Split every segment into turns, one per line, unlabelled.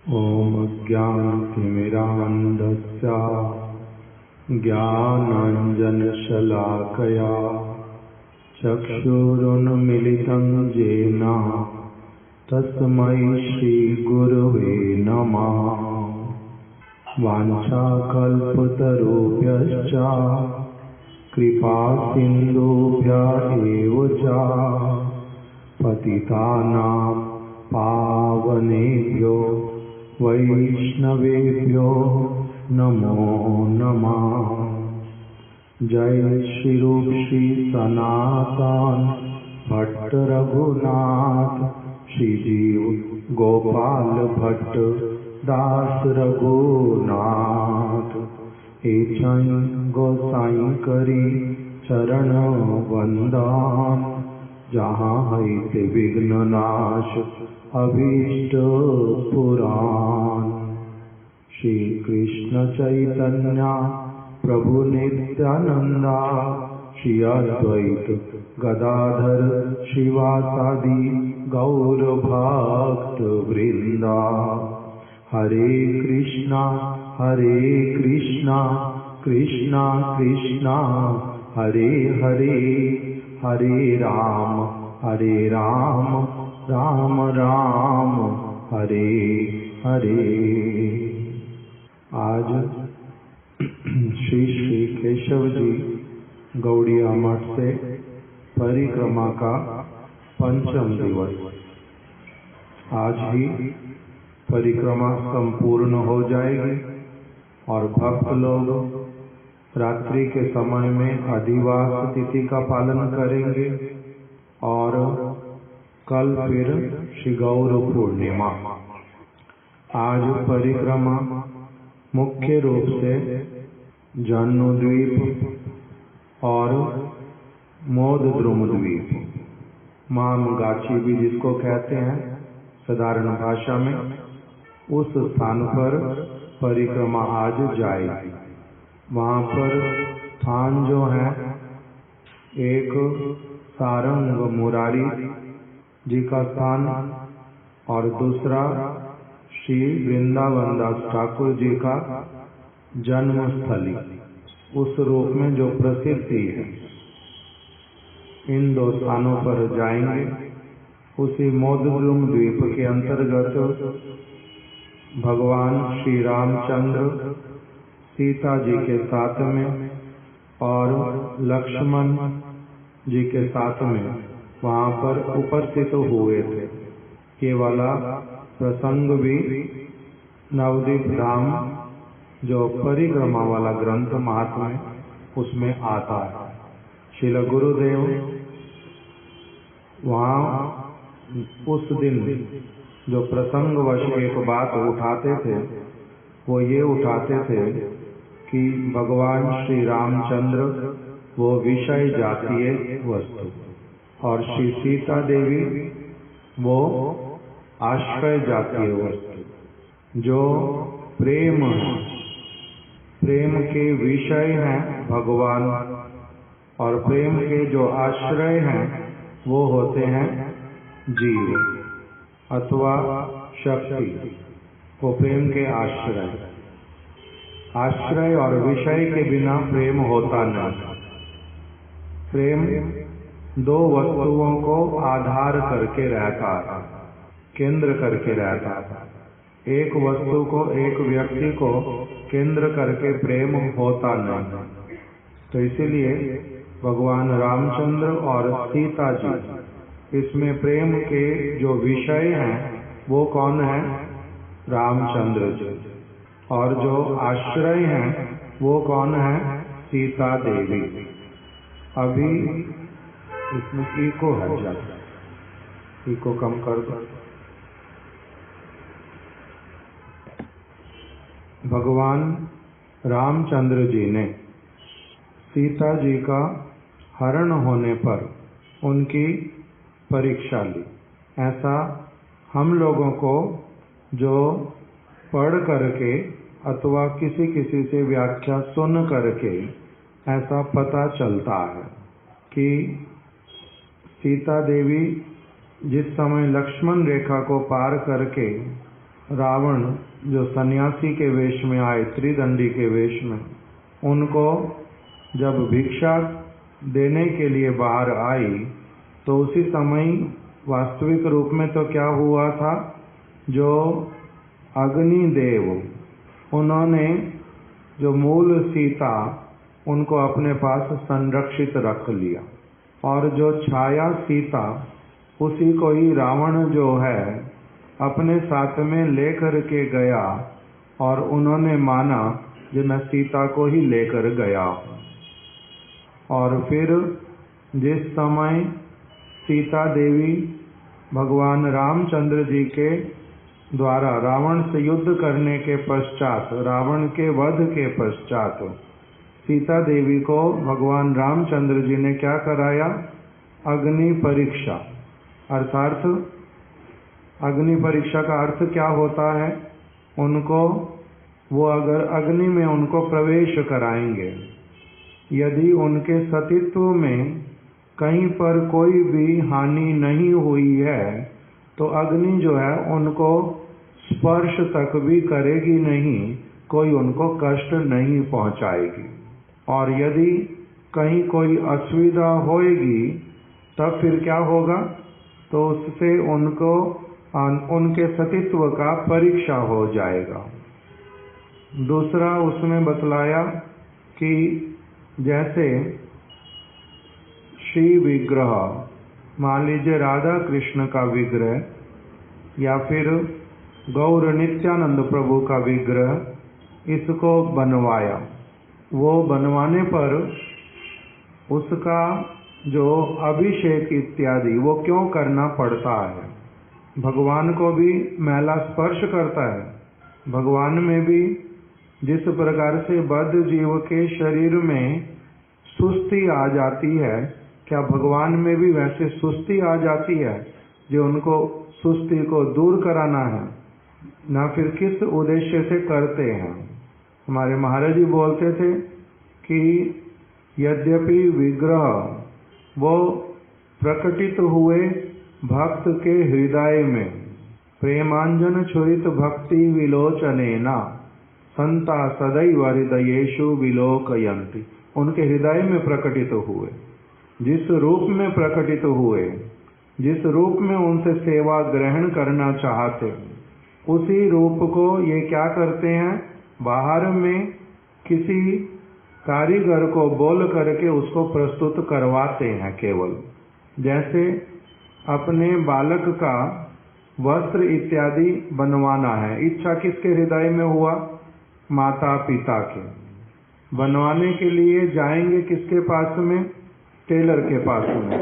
ॐ ज्ञानतिमिरान्धस्य ज्ञानाञ्जनशलाकया चक्षुरुन्मीलितं येन तस्मै श्रीगुरवे नमः। वाञ्छाकल्पतरुभ्यश्च कृपासिन्धुभ्य एव च पतितानां पावनेभ्यो वैष्णवेभ्यो नमो नमः। जय श्री रूप श्री सनातन भट्ट रघुनाथ श्री जीव गोपाल भट्ट दास रघुनाथ। एचन गोसाई करी चरण वंदन जहाँ है विघ्न नाश अभीष्ट पुराण। श्री कृष्ण चैतन्य प्रभु नित्यानंदा श्री अद्वैत गदाधर श्रीवासादि गौर भक्त वृंदा। हरे कृष्णा कृष्णा कृष्णा हरे हरे, हरे राम राम राम हरे हरे। आज श्री केशव जी गौड़िया मठ से परिक्रमा का पंचम दिवस। आज ही परिक्रमा संपूर्ण हो जाएगी और भक्त लोग रात्रि के समय में अधिवास तिथि का पालन करेंगे और कल फिर श्री गौर पूर्णिमा। आज परिक्रमा मुख्य रूप से जन्मद्वीप और मोदद्रुम द्वीप, मामगाछी भी जिसको कहते हैं साधारण भाषा में, उस स्थान पर परिक्रमा आज जाएगी। वहाँ पर स्थान जो है, एक सारंग मुरारी जी का स्थान और दूसरा श्री वृंदावन दास ठाकुर जी का जन्मस्थली उस रूप में जो प्रसिद्धि है, इन दो स्थानों पर जाएंगे। उसी मोदद्रुम द्वीप के अंतर्गत भगवान श्री रामचंद्र सीता जी के साथ में और लक्ष्मण जी के साथ में वहाँ पर उपस्थित हुए थे। ये वाला प्रसंग भी नवद्वीप धाम जो परिक्रमा वाला ग्रंथ महात्म्य उसमें आता है। श्रील गुरुदेव वहाँ उस दिन जो प्रसंगवश एक बात उठाते थे, वो ये उठाते थे कि भगवान श्री रामचंद्र वो विषय जातीय वस्तु और श्री सीता देवी वो आश्रय जातीय वस्तु। जो प्रेम है, प्रेम के विषय हैं भगवान, और प्रेम के जो आश्रय हैं वो होते हैं जीव अथवा शक्ति। वो प्रेम के आश्रय और विषय के बिना प्रेम होता नहीं। प्रेम दो वस्तुओं को आधार करके रहता है, केंद्र करके रहता है। एक वस्तु को, एक व्यक्ति को केंद्र करके प्रेम होता नहीं। तो इसीलिए भगवान रामचंद्र और सीता जी, इसमें प्रेम के जो विषय हैं वो कौन है? रामचंद्र जी। और जो आश्रय हैं वो कौन है? सीता देवी। अभी इसमें इको है, जाता इको कम कर दो। भगवान रामचंद्र जी ने सीता जी का हरण होने पर उनकी परीक्षा ली। ऐसा हम लोगों को जो पढ़ करके अथवा किसी से व्याख्या सुन करके ऐसा पता चलता है कि सीता देवी जिस समय लक्ष्मण रेखा को पार करके रावण जो सन्यासी के वेश में आए, त्रिदंडी के वेश में, उनको जब भिक्षा देने के लिए बाहर आई तो उसी समय वास्तविक रूप में तो क्या हुआ था, जो अग्निदेव उन्होंने जो मूल सीता उनको अपने पास संरक्षित रख लिया, और जो छाया सीता उसी को ही रावण जो है अपने साथ में लेकर के गया, और उन्होंने माना कि मैं सीता को ही लेकर गया। और फिर जिस समय सीता देवी भगवान रामचंद्र जी के द्वारा रावण से युद्ध करने के पश्चात, रावण के वध के पश्चात, सीता देवी को भगवान रामचंद्र जी ने क्या कराया, अग्नि परीक्षा। अर्थात अग्नि परीक्षा का अर्थ क्या होता है, उनको वो अगर अग्नि में उनको प्रवेश कराएंगे, यदि उनके सतीत्व में कहीं पर कोई भी हानि नहीं हुई है तो अग्नि जो है उनको स्पर्श तक भी करेगी नहीं, कोई उनको कष्ट नहीं पहुंचाएगी। और यदि कहीं कोई असुविधा होएगी तब फिर क्या होगा, तो उससे उनको उनके सतीत्व का परीक्षा हो जाएगा। दूसरा उसमें बतलाया कि जैसे श्री विग्रह, मान लीजिए राधा कृष्ण का विग्रह या फिर गौर नित्यानंद प्रभु का विग्रह, इसको बनवाया, वो बनवाने पर उसका जो अभिषेक इत्यादि वो क्यों करना पड़ता है। भगवान को भी मैला स्पर्श करता है, भगवान में भी जिस प्रकार से बद्ध जीव के शरीर में सुस्ती आ जाती है, क्या भगवान में भी वैसे सुस्ती आ जाती है, जो उनको सुस्ती को दूर कराना है, ना फिर किस उद्देश्य से करते हैं। हमारे महाराज जी बोलते थे कि यद्यपि विग्रह वो प्रकटित हुए भक्त के हृदय में, प्रेमांजन छुरित भक्ति विलोचनेना संता सदैव हृदयेषु विलोकयन्ति, उनके हृदय में प्रकटित हुए, जिस रूप में प्रकटित हुए, जिस रूप में उनसे सेवा ग्रहण करना चाहते, उसी रूप को ये क्या करते हैं, बाहर में किसी कारीगर को बोल करके उसको प्रस्तुत करवाते हैं। केवल जैसे अपने बालक का वस्त्र इत्यादि बनवाना है, इच्छा किसके हृदय में हुआ, माता पिता के। बनवाने के लिए जाएंगे किसके पास में, टेलर के पास में,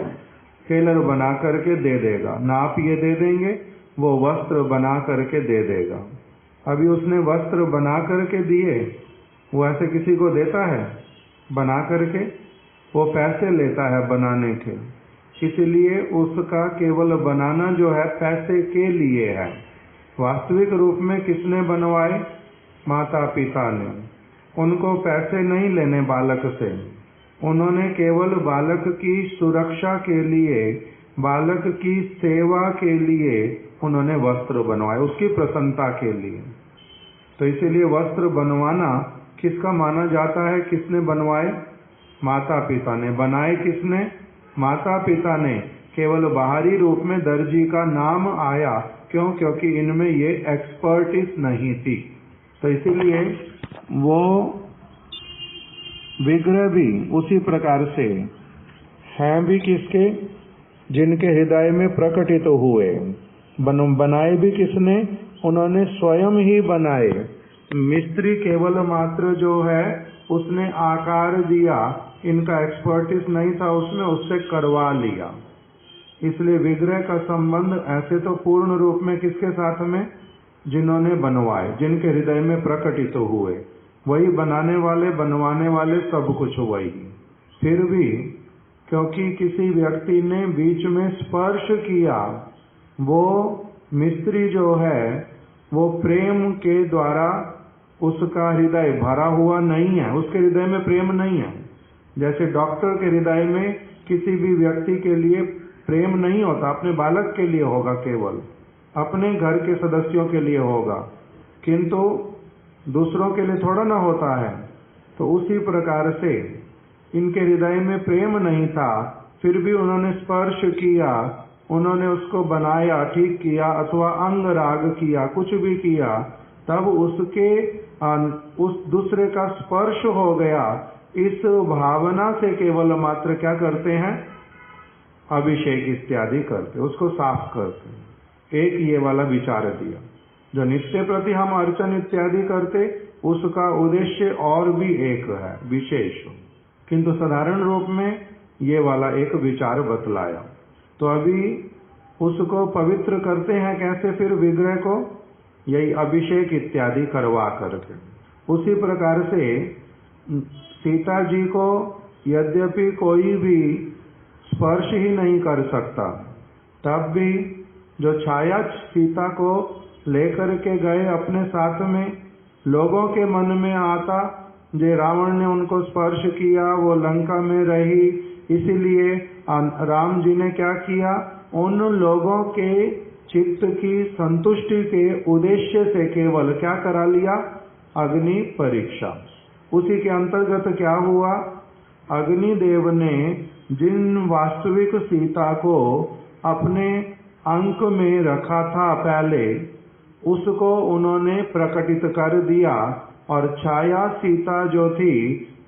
टेलर बना करके दे देगा, नाप ये दे देंगे, वो वस्त्र बना करके दे देगा। अभी उसने वस्त्र बना करके दिए, वो ऐसे किसी को देता है बना करके, वो पैसे लेता है बनाने के, इसलिए उसका केवल बनाना जो है पैसे के लिए है। वास्तविक रूप में किसने बनवाए, माता पिता ने। उनको पैसे नहीं लेने बालक से, उन्होंने केवल बालक की सुरक्षा के लिए, बालक की सेवा के लिए उन्होंने वस्त्र बनवाए, उसकी प्रसन्नता के लिए। तो इसीलिए वस्त्र बनवाना किसका माना जाता है, किसने बनवाए, माता पिता ने। बनाए किसने, माता पिता ने। केवल बाहरी रूप में दर्जी का नाम आया, क्यों, क्योंकि इनमें ये एक्सपर्टिस नहीं थी। तो इसीलिए वो विग्रह भी उसी प्रकार से हैं भी किसके, जिनके हृदय में प्रकटित हुए। बनाए भी किसने, उन्होंने स्वयं ही बनाए। मिस्त्री केवल मात्र जो है उसने आकार दिया, इनका एक्सपर्टिस नहीं था उसमें, उससे करवा लिया। इसलिए विग्रह का संबंध ऐसे तो पूर्ण रूप में किसके साथ में, जिन्होंने बनवाए, जिनके हृदय में प्रकटित हुए, वही बनाने वाले बनवाने वाले सब कुछ वही। फिर भी क्योंकि किसी व्यक्ति ने बीच में स्पर्श किया, वो मिस्त्री जो है वो प्रेम के द्वारा उसका हृदय भरा हुआ नहीं है, उसके हृदय में प्रेम नहीं है। जैसे डॉक्टर के हृदय में किसी भी व्यक्ति के लिए प्रेम नहीं होता, अपने बालक के लिए होगा केवल, अपने घर के सदस्यों के लिए होगा, किंतु दूसरों के लिए थोड़ा ना होता है। तो उसी प्रकार से इनके हृदय में प्रेम नहीं था, फिर भी उन्होंने स्पर्श किया, उन्होंने उसको बनाया, ठीक किया, अथवा अंग राग किया, कुछ भी किया, तब उस दूसरे का स्पर्श हो गया। इस भावना से केवल मात्र क्या करते हैं, अभिषेक इत्यादि करते, उसको साफ करते। एक ये वाला विचार दिया। जो नित्य प्रति हम अर्चन इत्यादि करते, उसका उद्देश्य और भी एक है विशेष, किंतु साधारण रूप में ये वाला एक विचार बतलाया। तो अभी उसको पवित्र करते हैं कैसे, फिर विग्रह को यही अभिषेक इत्यादि करवा करके। उसी प्रकार से सीता जी को यद्यपि कोई भी स्पर्श ही नहीं कर सकता, तब भी जो छाया सीता को लेकर के गए अपने साथ में, लोगों के मन में आता जे रावण ने उनको स्पर्श किया, वो लंका में रही, इसीलिए राम जी ने क्या किया, उन लोगों के चित्त की संतुष्टि के उद्देश्य से केवल क्या करा लिया, अग्नि परीक्षा। उसी के अंतर्गत क्या हुआ, अग्निदेव ने जिन वास्तविक सीता को अपने अंक में रखा था पहले, उसको उन्होंने प्रकटित कर दिया, और छाया सीता जो थी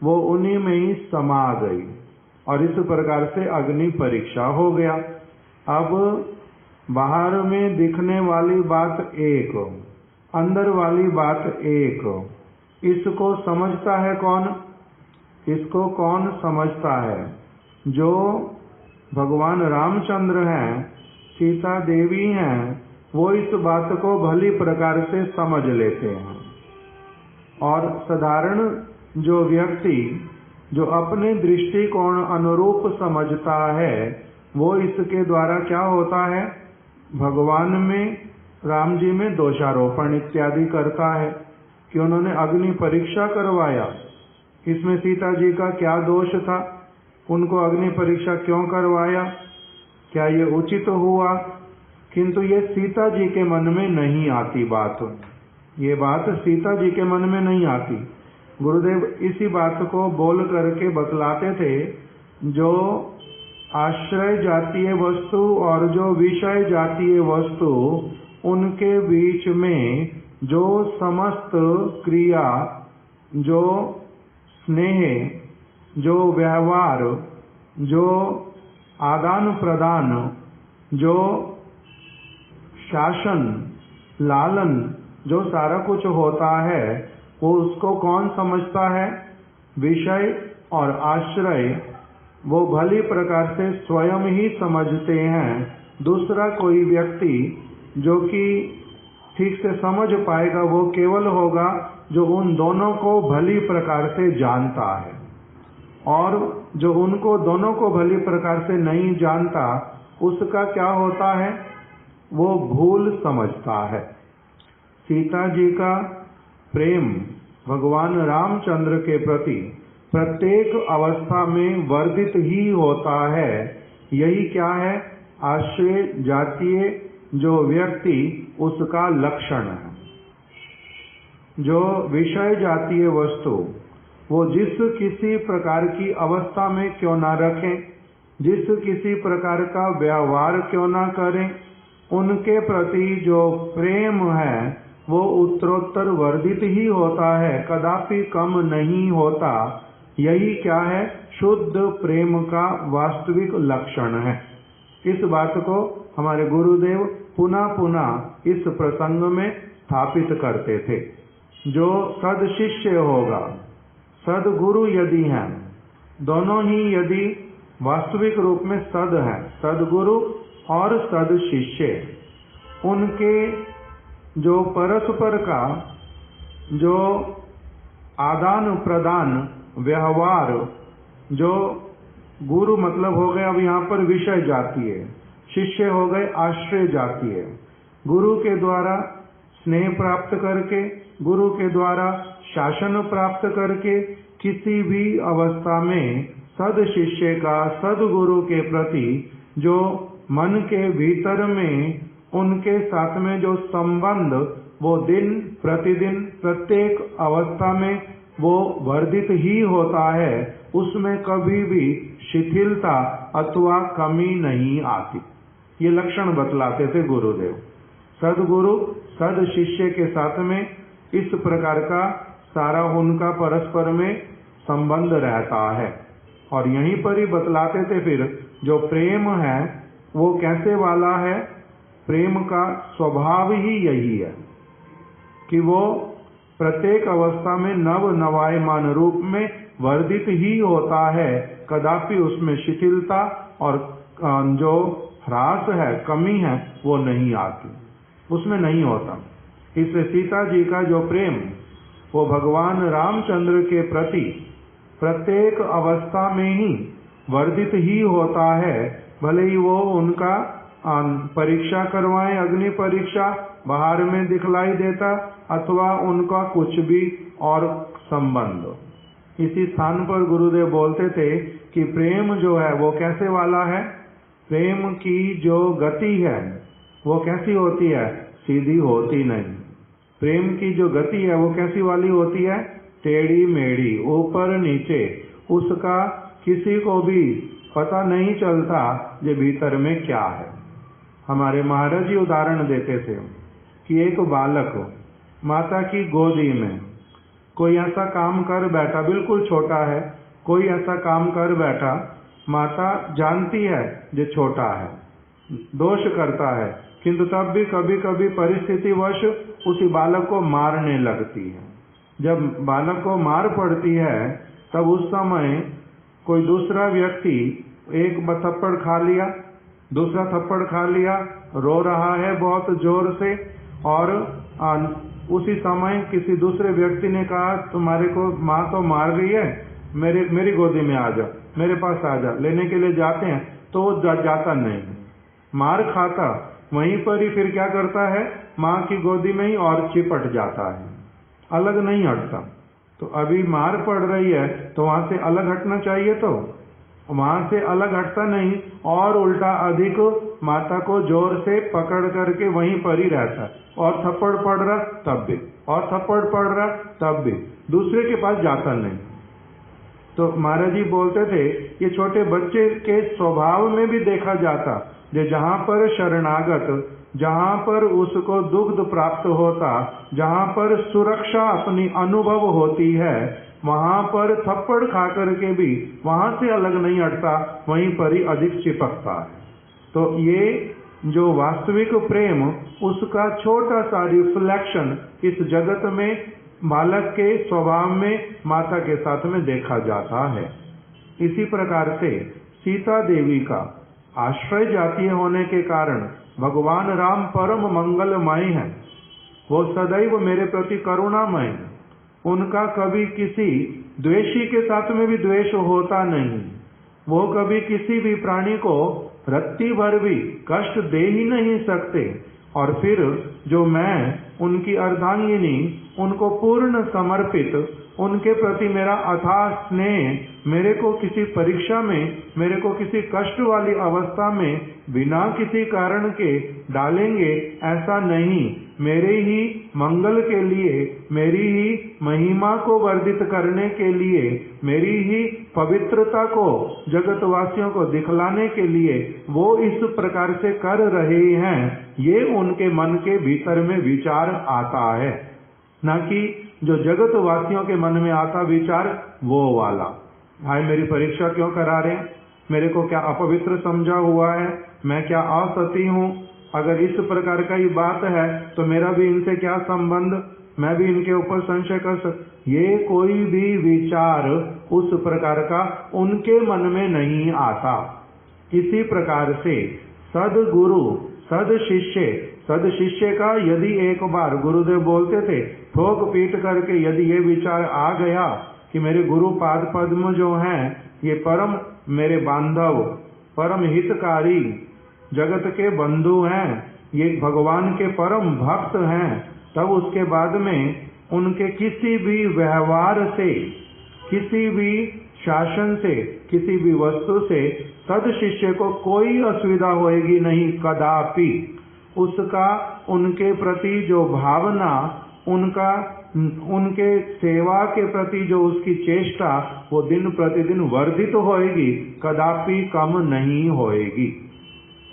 वो उन्हीं में ही समा गई, और इस प्रकार से अग्नि परीक्षा हो गया। अब बाहर में दिखने वाली बात एक, अंदर वाली बात एक, इसको समझता है कौन, इसको कौन समझता है, जो भगवान रामचंद्र हैं, सीता देवी हैं, वो इस बात को भली प्रकार से समझ लेते हैं। और साधारण जो व्यक्ति जो अपने दृष्टिकोण अनुरूप समझता है, वो इसके द्वारा क्या होता है, भगवान में, राम जी में दोषारोपण इत्यादि करता है कि उन्होंने अग्नि परीक्षा करवाया, इसमें सीता जी का क्या दोष था, उनको अग्नि परीक्षा क्यों करवाया, क्या ये उचित हुआ। किंतु ये सीता जी के मन में नहीं आती बात, ये बात सीता जी के मन में नहीं आती। गुरुदेव इसी बात को बोल करके बतलाते थे, जो आश्रय जातीय वस्तु और जो विषय जातीय वस्तु, उनके बीच में जो समस्त क्रिया, जो स्नेह, जो व्यवहार, जो आदान प्रदान, जो शासन लालन, जो सारा कुछ होता है, वो उसको कौन समझता है, विषय और आश्रय वो भली प्रकार से स्वयं ही समझते हैं। दूसरा कोई व्यक्ति जो कि ठीक से समझ पाएगा वो केवल होगा जो उन दोनों को भली प्रकार से जानता है, और जो उनको दोनों को भली प्रकार से नहीं जानता, उसका क्या होता है, वो भूल समझता है। सीता जी का प्रेम भगवान रामचंद्र के प्रति प्रत्येक अवस्था में वर्धित ही होता है। यही क्या है, आश्रय जातीय जो व्यक्ति, उसका लक्षण है। जो विषय जातीय वस्तु, वो जिस किसी प्रकार की अवस्था में क्यों ना रखें, जिस किसी प्रकार का व्यवहार क्यों ना करें, उनके प्रति जो प्रेम है वो उत्तरोत्तर वर्धित ही होता है, कदापि कम नहीं होता। यही क्या है, शुद्ध प्रेम का वास्तविक लक्षण है। इस बात को हमारे गुरुदेव पुनः पुनः इस प्रसंग में स्थापित करते थे। जो सद शिष्य होगा, सदगुरु यदि हैं, दोनों ही यदि वास्तविक रूप में सद हैं, सदगुरु और सद शिष्य, उनके जो परस्पर का जो आदान प्रदान व्यवहार, जो गुरु मतलब हो गए अब यहाँ पर विषय जातीय, शिष्य हो गए आश्रय जातीय। गुरु के द्वारा स्नेह प्राप्त करके, गुरु के द्वारा शासन प्राप्त करके, किसी भी अवस्था में सद शिष्य का सदगुरु के प्रति जो मन के भीतर में उनके साथ में जो संबंध वो दिन प्रतिदिन प्रत्येक अवस्था में वो वर्धित ही होता है, उसमें कभी भी शिथिलता अथवा कमी नहीं आती। ये लक्षण बतलाते थे गुरुदेव। सदगुरु सद शिष्य के साथ में इस प्रकार का सारा उनका परस्पर में संबंध रहता है। और यहीं पर ही बतलाते थे फिर जो प्रेम है वो कैसे वाला है। प्रेम का स्वभाव ही यही है कि वो प्रत्येक अवस्था में नव नवायमान रूप में वर्धित ही होता है, कदापि उसमें शिथिलता और जो ह्रास है, कमी है, वो नहीं आती, उसमें नहीं होता। इससे सीता जी का जो प्रेम वो भगवान रामचंद्र के प्रति प्रत्येक अवस्था में ही वर्धित ही होता है। भले ही वो उनका परीक्षा करवाएं, अग्नि परीक्षा बाहर में दिखलाई देता अथवा उनका कुछ भी और संबंध। इसी स्थान पर गुरुदेव बोलते थे कि प्रेम जो है वो कैसे वाला है। प्रेम की जो गति है वो कैसी होती है, सीधी होती नहीं। प्रेम की जो गति है वो कैसी वाली होती है, टेढ़ी मेढ़ी, ऊपर नीचे। उसका किसी को भी पता नहीं चलता ये भीतर में क्या है। हमारे महाराज जी उदाहरण देते थे कि एक बालक माता की गोदी में कोई ऐसा काम कर बैठा, बिल्कुल छोटा है, कोई ऐसा काम कर बैठा, माता जानती है ये छोटा है, दोष करता है, किंतु तब भी कभी कभी परिस्थितिवश उसी बालक को मारने लगती है। जब बालक को मार पड़ती है तब उस समय कोई दूसरा व्यक्ति एक थप्पड़ खा लिया, दूसरा थप्पड़ खा लिया, रो रहा है बहुत जोर से, और उसी समय किसी दूसरे व्यक्ति ने कहा तुम्हारे को माँ तो मार रही है, मेरी गोदी में आ जा, मेरे पास आ जा। लेने के लिए जाते हैं तो वो जाता नहीं, मार खाता वहीं पर ही फिर क्या करता है, माँ की गोदी में ही और चिपट जाता है, अलग नहीं हटता। तो अभी मार पड़ रही है तो वहां से अलग हटना चाहिए, तो वहां से अलग हटता नहीं और उल्टा अधिक माता को जोर से पकड़ करके वहीं पर ही रहता है, और थप्पड़ पड़ रहा तब भी, और थप्पड़ पड़ रहा तब भी, दूसरे के पास जाता नहीं। तो महाराज जी बोलते थे ये छोटे बच्चे के स्वभाव में भी देखा जाता, जो जहां पर शरणागत, जहां पर उसको दुग्ध प्राप्त होता, जहां पर सुरक्षा अपनी अनुभव होती है, वहां पर थप्पड़ खा करके भी वहां से अलग नहीं हटता, वहीं पर ही अधिक चिपकता है। तो ये जो वास्तविक प्रेम, उसका छोटा सा रिफ्लेक्शन इस जगत में बालक के स्वभाव में माता के साथ में देखा जाता है। इसी प्रकार से सीता देवी का आश्रय जातीय होने के कारण भगवान राम परम मंगलमय हैं, वो सदैव मेरे प्रति करुणामय हैं। उनका कभी किसी द्वेषी के साथ में भी द्वेष होता नहीं, वो कभी किसी भी प्राणी को रत्ती भर भी कष्ट दे ही नहीं सकते। और फिर जो मैं उनकी अर्धांगिनी, उनको पूर्ण समर्पित, उनके प्रति मेरा अथाह स्नेह, मेरे को किसी परीक्षा में, मेरे को किसी कष्ट वाली अवस्था में बिना किसी कारण के डालेंगे, ऐसा नहीं। मेरे ही मंगल के लिए, मेरी ही महिमा को वर्धित करने के लिए, मेरी ही पवित्रता को जगतवासियों को दिखलाने के लिए वो इस प्रकार से कर रहे हैं, ये उनके मन के भीतर में विचार आता है, ना कि जो जगतवासियों के मन में आता विचार वो वाला। भाई मेरी परीक्षा क्यों करा रहे हैं, मेरे को क्या अपवित्र समझा हुआ है, मैं क्या असती हूँ, अगर इस प्रकार का ही बात है तो मेरा भी इनसे क्या संबंध, मैं भी इनके ऊपर संशय कर सकता। ये कोई भी विचार उस प्रकार का उनके मन में नहीं आता। इसी प्रकार से सदगुरु सद शिष्य का यदि एक बार गुरुदेव बोलते थे ठोक पीट करके यदि ये विचार आ गया कि मेरे गुरु पाद पद्म जो हैं ये परम मेरे बांधव, परम हितकारी, जगत के बंधु हैं, ये भगवान के परम भक्त हैं, तब उसके बाद में उनके किसी भी व्यवहार से, किसी भी शासन से, किसी भी वस्तु से सद शिष्य को कोई असुविधा होएगी नहीं, कदापि। उसका उनके प्रति जो भावना, उनके सेवा के प्रति जो उसकी चेष्टा, वो दिन प्रतिदिन वर्धित होएगी, कदापि कम नहीं होएगी।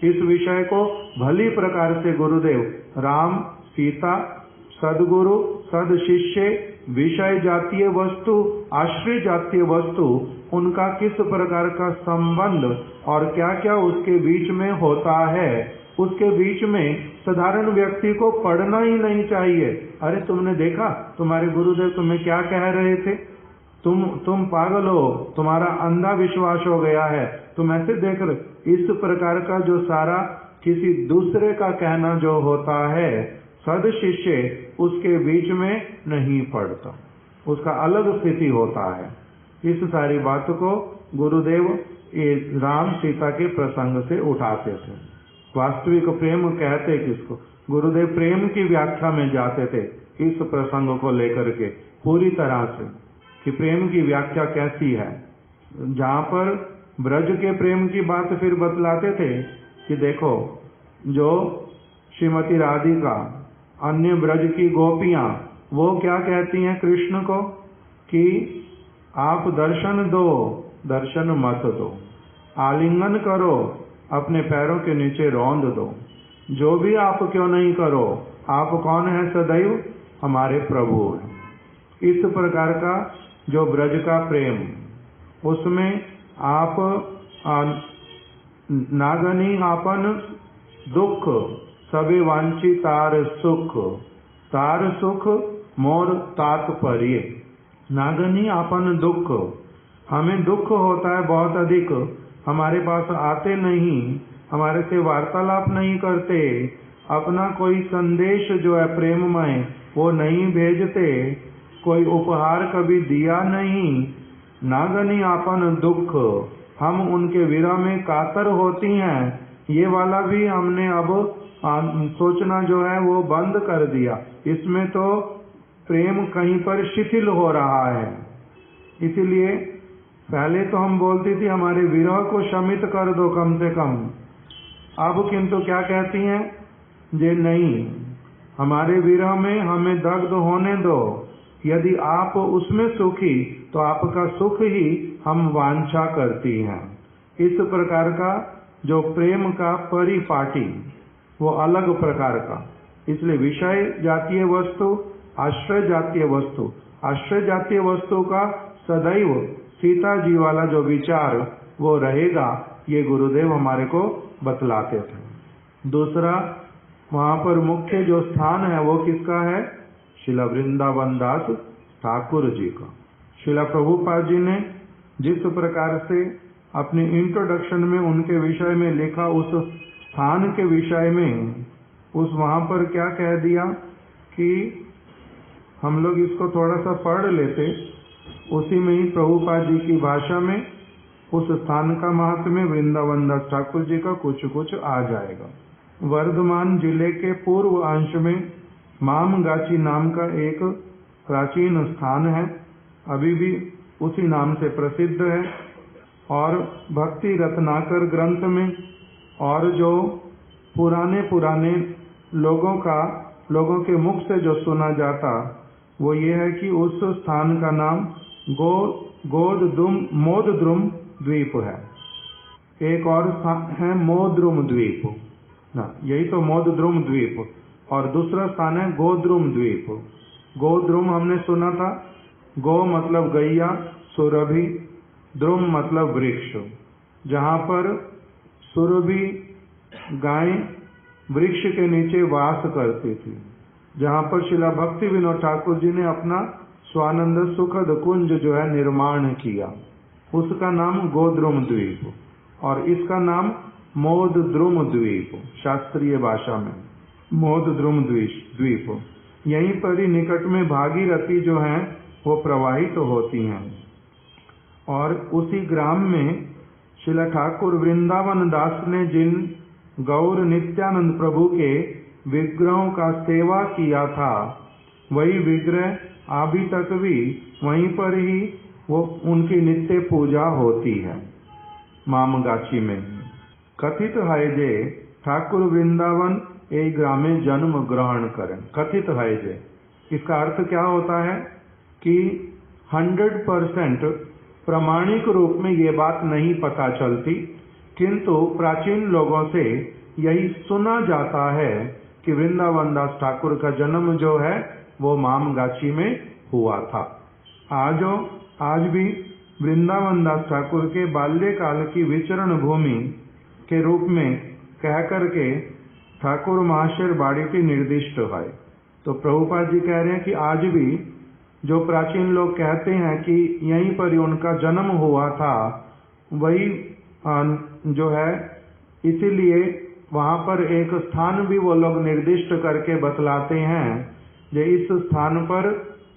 इस विषय को भली प्रकार से गुरुदेव राम, सीता, सदगुरु, सद शिष्य, विषय जातीय वस्तु, आश्रय जातीय वस्तु, उनका किस प्रकार का संबंध और क्या क्या उसके बीच में होता है, उसके बीच में साधारण व्यक्ति को पढ़ना ही नहीं चाहिए। अरे तुमने देखा तुम्हारे गुरुदेव तुम्हें क्या कह रहे थे, तुम पागल हो, तुम्हारा अंधा विश्वास हो गया है, तुम ऐसे देख रहे। इस प्रकार का जो सारा किसी दूसरे का कहना जो होता है, सद शिष्य उसके बीच में नहीं पड़ता, उसका अलग स्थिति होता है। इस सारी बात को गुरुदेव राम सीता के प्रसंग से उठाते थे। वास्तविक प्रेम कहते किसको? गुरुदेव प्रेम की व्याख्या में जाते थे इस प्रसंग को लेकर के पूरी तरह से, कि प्रेम की व्याख्या कैसी है। जहाँ पर ब्रज के प्रेम की बात फिर बतलाते थे कि देखो, जो श्रीमती राधिका, अन्य ब्रज की गोपियां, वो क्या कहती हैं कृष्ण को कि आप दर्शन दो, दर्शन मत दो, आलिंगन करो, अपने पैरों के नीचे रौंद दो, जो भी आप क्यों नहीं करो, आप कौन है? सदैव हमारे प्रभु हैं। इस प्रकार का जो ब्रज का प्रेम, उसमें आप नागनी आपन दुख, सबे वांची तार सुख मोर तात्पर्य। नागनी आपन दुख, हमें दुख होता है बहुत अधिक, हमारे पास आते नहीं, हमारे से वार्तालाप नहीं करते, अपना कोई संदेश जो है प्रेममय वो नहीं भेजते, कोई उपहार कभी दिया नहीं। नागनी आपन दुख, हम उनके विरह में कातर होती हैं, ये वाला भी हमने अब सोचना जो है वो बंद कर दिया। इसमें तो प्रेम कहीं पर शिथिल हो रहा है। इसीलिए पहले तो हम बोलती थी हमारे विरह को शमित कर दो कम से कम, अब किंतु क्या कहती हैं? जे नहीं, हमारे विरह में हमें दग्ध होने दो, यदि आप उसमें सुखी तो आपका सुख ही हम वांछा करती हैं। इस प्रकार का जो प्रेम का परिपाटी, वो अलग प्रकार का। इसलिए विषय जातीय वस्तु, आश्रय जातीय वस्तु, आश्रय जातीय वस्तु का सदैव सीता जी वाला जो विचार वो रहेगा, ये गुरुदेव हमारे को बतलाते थे। दूसरा, वहाँ पर मुख्य जो स्थान है वो किसका है? श्रीला वृंदावन दास ठाकुर जी का। श्रीला प्रभुपाद जी ने जिस प्रकार से अपने इंट्रोडक्शन में उनके विषय में लिखा, उस स्थान के विषय में, उस वहाँ पर क्या कह दिया कि हम लोग इसको थोड़ा सा पढ़ लेते, उसी में ही प्रभुपाद जी की भाषा में उस स्थान का महात्म्य वृंदावन दास ठाकुर जी का कुछ कुछ आ जाएगा। वर्धमान जिले के पूर्व अंश में मामगाछी नाम का एक प्राचीन स्थान है, अभी भी उसी नाम से प्रसिद्ध है। और भक्ति रत्नाकर ग्रंथ में और जो पुराने लोगों के मुख से जो सुना जाता वो ये है कि उस स्थान का नाम मोदद्रुम द्वीप है। एक और है मोद्रुम द्वीप, ना यही तो मोदद्रुम द्वीप, और दूसरा स्थान है गोद्रुम द्वीप। गोद्रुम हमने सुना था, गो मतलब गैया, सुरभि, द्रुम मतलब वृक्ष, जहाँ पर सुरभि गाय वृक्ष के नीचे वास करती थी, जहाँ पर शिला भक्ति विनोद ठाकुर जी ने अपना स्वानंद सुखद कुंज जो है निर्माण किया, उसका नाम गोद्रुम द्वीप, और इसका नाम मोदद्रुम द्वीप, शास्त्रीय भाषा में मोदद्रुम द्वीप। यहीं पर ही निकट में भागीरथी जो है वो प्रवाहित होती हैं। और उसी ग्राम में शिला ठाकुर वृंदावन दास ने जिन गौर नित्यानंद प्रभु के विग्रहों का सेवा किया था, वही विग्रह अभी तक भी वहीं पर ही वो उनकी नित्य पूजा होती है मामगाछी में। कथित है जे ठाकुर वृंदावन ये ग्रामे जन्म ग्रहण करें। कथित है जे, इसका अर्थ क्या होता है कि 100% प्रामाणिक रूप में ये बात नहीं पता चलती, किंतु प्राचीन लोगों से यही सुना जाता है कि वृंदावन दास ठाकुर का जन्म जो है वो मामगाछी में हुआ था। आज भी वृंदावन दास ठाकुर के बाल्यकाल की विचरण भूमि के रूप में कह करके ठाकुर महाशय बाड़ीटी निर्दिष्ट है। तो प्रभुपाद जी कह रहे हैं कि आज भी जो प्राचीन लोग कहते हैं कि यहीं पर ही उनका जन्म हुआ था, वही जो है, इसीलिए वहां पर एक स्थान भी वो लोग निर्दिष्ट करके बतलाते हैं जो इस स्थान पर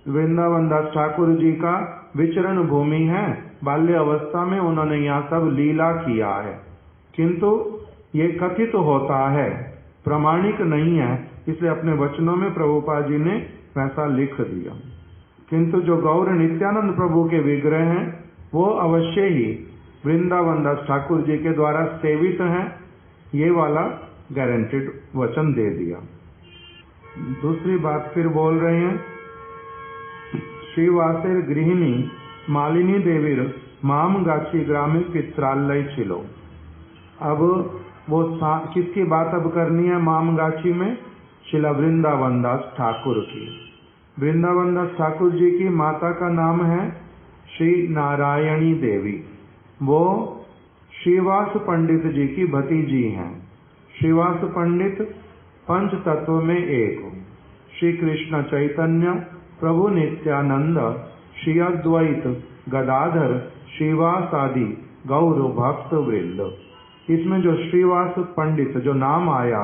वृंदावन दास ठाकुर जी का विचरण भूमि है। बाल्य अवस्था में उन्होंने यहाँ सब लीला किया है, किंतु ये कथित होता है, प्रामाणिक नहीं है, इसलिए अपने वचनों में प्रभुपाद जी ने वैसा लिख दिया। किंतु जो गौर नित्यानंद प्रभु के विग्रह हैं वो अवश्य ही वृंदावन दास ठाकुर जी के द्वारा सेवित हैं, ये वाला गारंटेड वचन दे दिया। दूसरी बात फिर बोल रहे हैं, श्रीवासेर गृहिणी मालिनी देवीर मामगाछी ग्रामे पित्रालय छिलो। अब वो किसकी बात अब करनी है मामगाछी में? शिला वृंदावन दास ठाकुर की। वृंदावन दास ठाकुर जी की माता का नाम है श्री नारायणी देवी। वो श्रीवास पंडित जी की भतीजी हैं। श्रीवास पंडित पंच तत्व में एक, श्री कृष्ण चैतन्य, प्रभु नित्यानंद, श्री अद्वैत गदाधर, श्रीवास आदि गौर भक्त वृंद। इसमें जो श्रीवास पंडित जो नाम आया,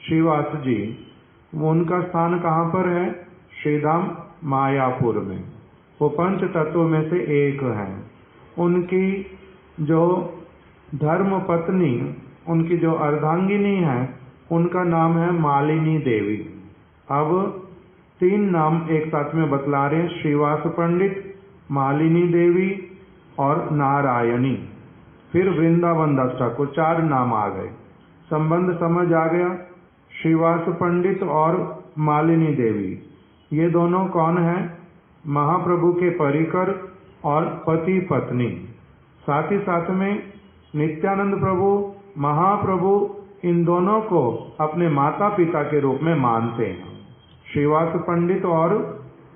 श्रीवास जी, उनका स्थान कहाँ पर है? श्रीधाम मायापुर में। वो पंच तत्व में से एक हैं। उनकी जो धर्म पत्नी, उनकी जो अर्धांगिनी है, उनका नाम है मालिनी देवी। अब 3 नाम एक साथ में बतला रहे हैं, श्रीवास पंडित, मालिनी देवी और नारायणी। फिर वृंदावन दास ठाकुर, 4 नाम आ गए। संबंध समझ आ गया। श्रीवास पंडित और मालिनी देवी, ये दोनों कौन है? महाप्रभु के परिकर और पति पत्नी। साथ ही साथ में नित्यानंद प्रभु, महाप्रभु, इन दोनों को अपने माता पिता के रूप में मानते हैं, श्रीवास पंडित और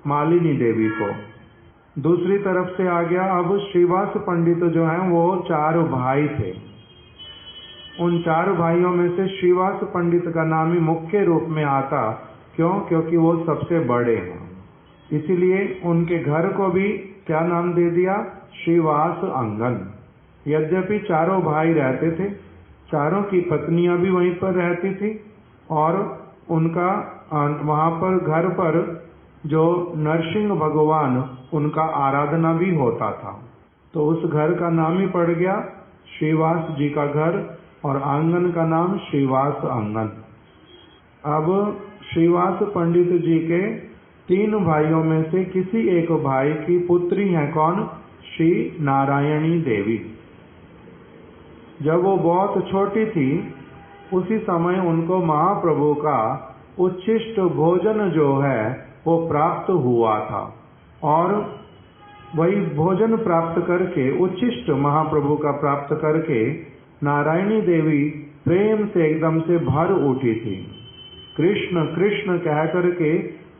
मालिनी देवी को। दूसरी तरफ से आ गया, अब श्रीवास पंडित जो हैं वो 4 भाई थे। उन 4 भाइयों में से श्रीवास पंडित का नाम ही मुख्य रूप में आता। क्यों? क्योंकि वो सबसे बड़े हैं, इसीलिए उनके घर को भी क्या नाम दे दिया? श्रीवास अंगन। यद्यपि 4 भाई रहते थे, 4 की पत्नियां भी वहीं पर रहती थी, और उनका वहां पर घर पर जो नरसिंह भगवान, उनका आराधना भी होता था। तो उस घर का नाम ही पड़ गया श्रीवास जी का घर, और आंगन का नाम श्रीवास आंगन। अब श्रीवास पंडित जी के 3 भाइयों में से किसी एक भाई की पुत्री है कौन? श्री नारायणी देवी। जब वो बहुत छोटी थी, उसी समय उनको महाप्रभु का उच्छिष्ट भोजन जो है वो प्राप्त हुआ था, और वही भोजन प्राप्त करके, उच्छिष्ट महाप्रभु का प्राप्त करके, नारायणी देवी प्रेम से एकदम से भर उठी थी। कृष्ण कृष्ण कह करके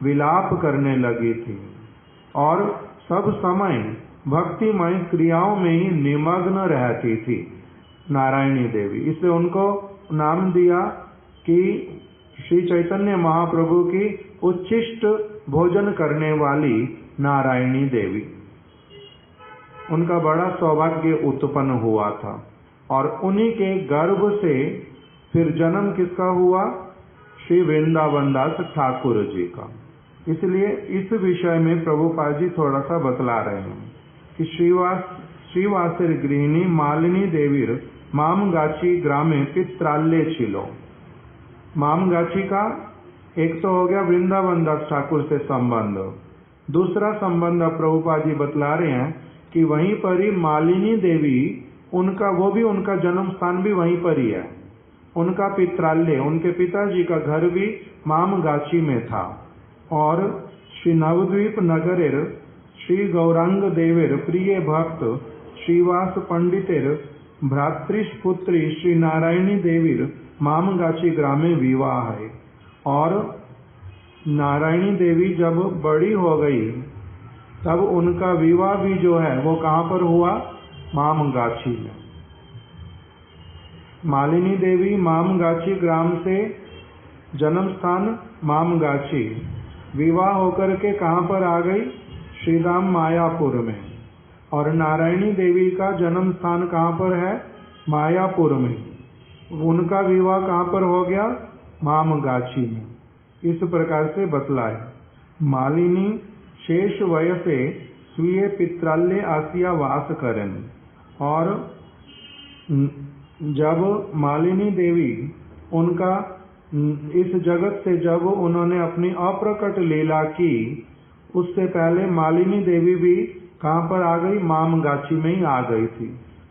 विलाप करने लगी थी, और सब समय भक्तिमय क्रियाओं में ही निमग्न रहती थी नारायणी देवी। इसलिए उनको नाम दिया कि श्री चैतन्य महाप्रभु की उच्छिष्ट भोजन करने वाली नारायणी देवी। उनका बड़ा सौभाग्य उत्पन्न हुआ था, और उन्हीं के गर्भ से फिर जन्म किसका हुआ? श्री वृंदावन दास ठाकुर जी का। इसलिए इस विषय में प्रभुपाद जी थोड़ा सा बतला रहे हैं कि श्रीवासेर गृहिणी मालिनी देवीर मामगाछी ग्रामे पित्राल्य छिलो। मामगाछी का एक तो हो गया वृंदावन दास ठाकुर से संबंध, दूसरा संबंध प्रभुपाद जी बतला रहे हैं कि वहीं पर ही मालिनी देवी, उनका वो भी, उनका जन्म स्थान भी वहीं पर ही है। उनका पित्रालय, उनके पिताजी का घर भी मामगाछी में था। और श्री नवद्वीप नगरेर श्री गौरांग देवेर प्रिय भक्त श्रीवास पंडितेर भ्रातृपुत्री श्री नारायणी देवीर मामगाछी ग्रामे विवाह है। और नारायणी देवी जब बड़ी हो गई तब उनका विवाह भी जो है वो कहाँ पर हुआ? मामगाछी में। मालिनी देवी मामगाछी ग्राम से जन्म स्थान मामगाछी, विवाह होकर के कहाँ पर आ गई? श्रीधाम मायापुर में। और नारायणी देवी का जन्म स्थान कहाँ पर है? मायापुर में। उनका विवाह कहाँ पर हो गया? मामगाछी में। इस प्रकार से बतलाए। मालिनी शेष वयसे स्वीय पित्रालय आसिया वास करें। और जब मालिनी देवी उनका इस जगत से जब उन्होंने अपनी अप्रकट लीला की, उससे पहले मालिनी देवी भी कहाँ पर आ गई? मामगाछी में ही आ गई थी।